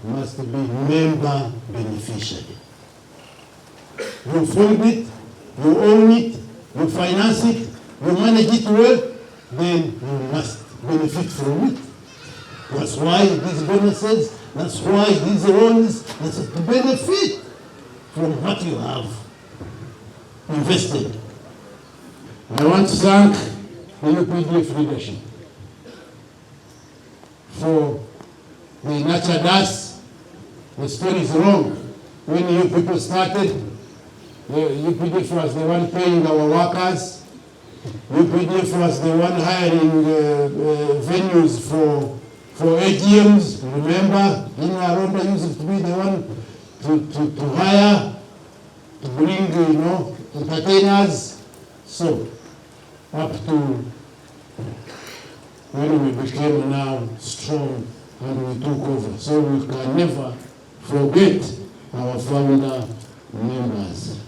must be member beneficiary. You fund it, you own it, you finance it, you manage it well, then you must benefit from it. That's why these bonuses, that's why these loans, that's to benefit from what you have invested. I want to thank the UPDF leadership for they nurtured us. The story is wrong. When you people started, the UPDF was the one paying our workers. UPDF was the one hiring venues for AGMs. Remember, Aromba used to be the one to hire, to bring, entertainers. So, up to when we became now strong and we took over. So we can never forget our founder members.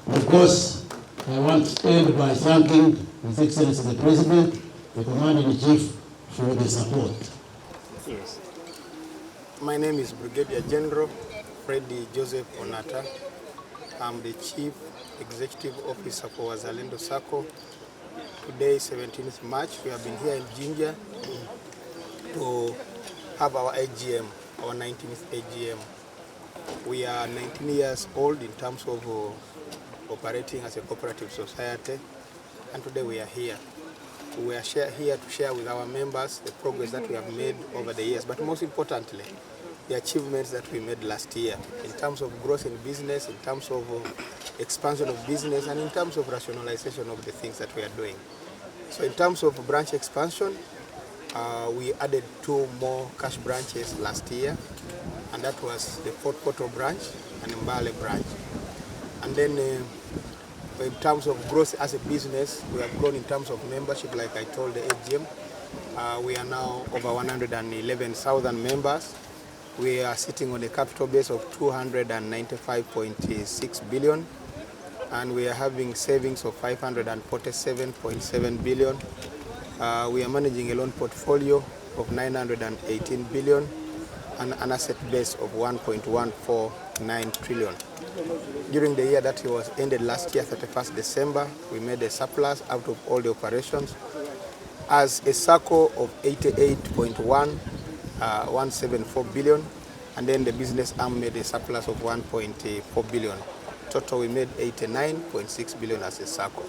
Of course, I want to end by thanking His Excellency the President, the Commander-in-Chief, for the support. Yes. My name is Brigadier General Freddy Joseph Onata. I'm the Chief Executive Officer for Wazalendo SACCO. Today, 17th March, we have been here in Jinja to have our AGM, our 19th AGM. We are 19 years old in terms of operating as a cooperative society, and today we are here. We are here to share with our members the progress that we have made over the years, but most importantly, the achievements that we made last year in terms of growth in business, in terms of expansion of business, and in terms of rationalization of the things that we are doing. So in terms of branch expansion, we added 2 more cash branches last year, and that was the Fort Portal branch and the Mbale branch. And then in terms of growth as a business, we have grown in terms of membership, like I told the AGM. We are now over 111,000 members. We are sitting on a capital base of 295.6 billion, and we are having savings of 547.7 billion. We are managing a loan portfolio of 918 billion and an asset base of 1.149 trillion. During the year that was ended last year, 31st December, we made a surplus out of all the operations as a SACCO of 88.174 billion, and then the business arm made a surplus of 1.4 billion. Total, we made 89.6 billion as a SACCO.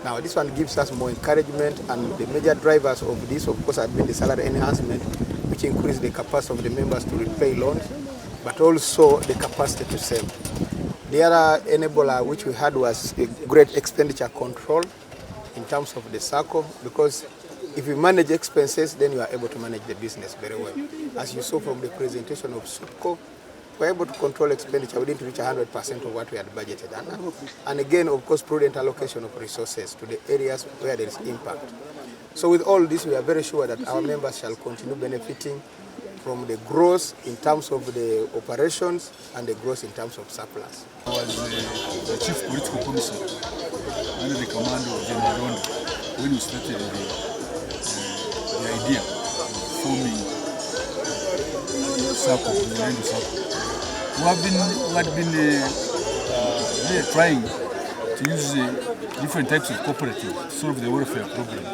Now, this one gives us more encouragement, and the major drivers of this, of course, have been the salary enhancement, which increased the capacity of the members to repay loans, but also the capacity to save. The other enabler which we had was a great expenditure control in terms of the SACCO, because if you manage expenses, then you are able to manage the business very well. As you saw from the presentation of SACCO, we were able to control expenditure. We didn't reach 100% of what we had budgeted. And again, of course, prudent allocation of resources to the areas where there is impact. So with all this, we are very sure that our members shall continue benefiting from the growth in terms of the operations and the growth in terms of surplus. I was the chief political commissioner under the command of Gen when we started the idea of forming SACCO, the Wazalendo SACCO. We had been really trying to use different types of cooperatives to solve the welfare problem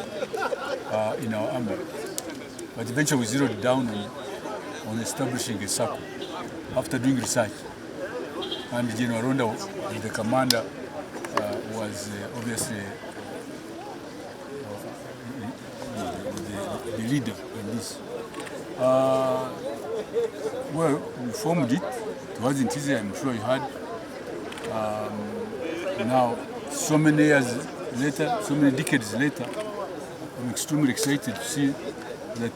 in our army. But eventually we zeroed down on establishing a SACCO after doing research. And General Ronda, the commander, was obviously the leader in this. Well, we formed it. It wasn't easy, I'm sure you heard. Now, so many years later, so many decades later, I'm extremely excited to see that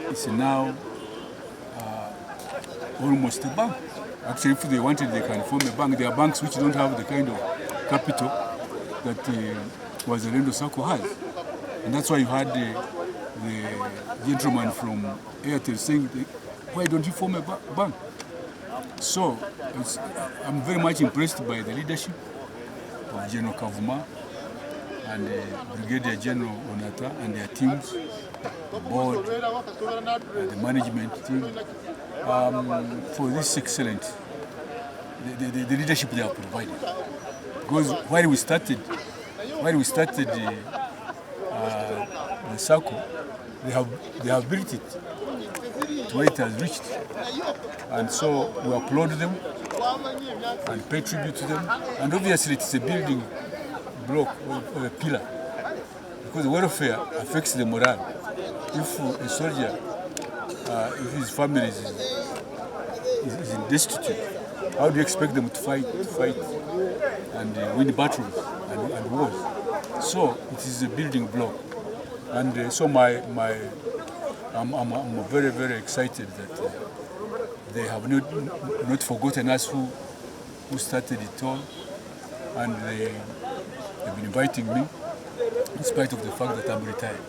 it's now almost a bank. Actually, if they wanted, they can form a bank. There are banks which don't have the kind of capital that Wazalendo SACCO has. And that's why you had the gentleman from Airtel saying, why don't you form a bank? So, I'm very much impressed by the leadership of Gen Kavuma and Brigadier General Onata and their teams, the board, the management team, for this excellent, the leadership they have provided. Because while we started the SACCO, they have built it to where it has reached. And so we applaud them and pay tribute to them. And obviously it is a building block or a pillar, because welfare affects the morale. If a soldier, if his family is destitute, how do you expect them to fight and win battles and wars? So it is a building block. And so I'm very, very excited that they have not forgotten us who started it all, and they've been inviting me in spite of the fact that I'm retired.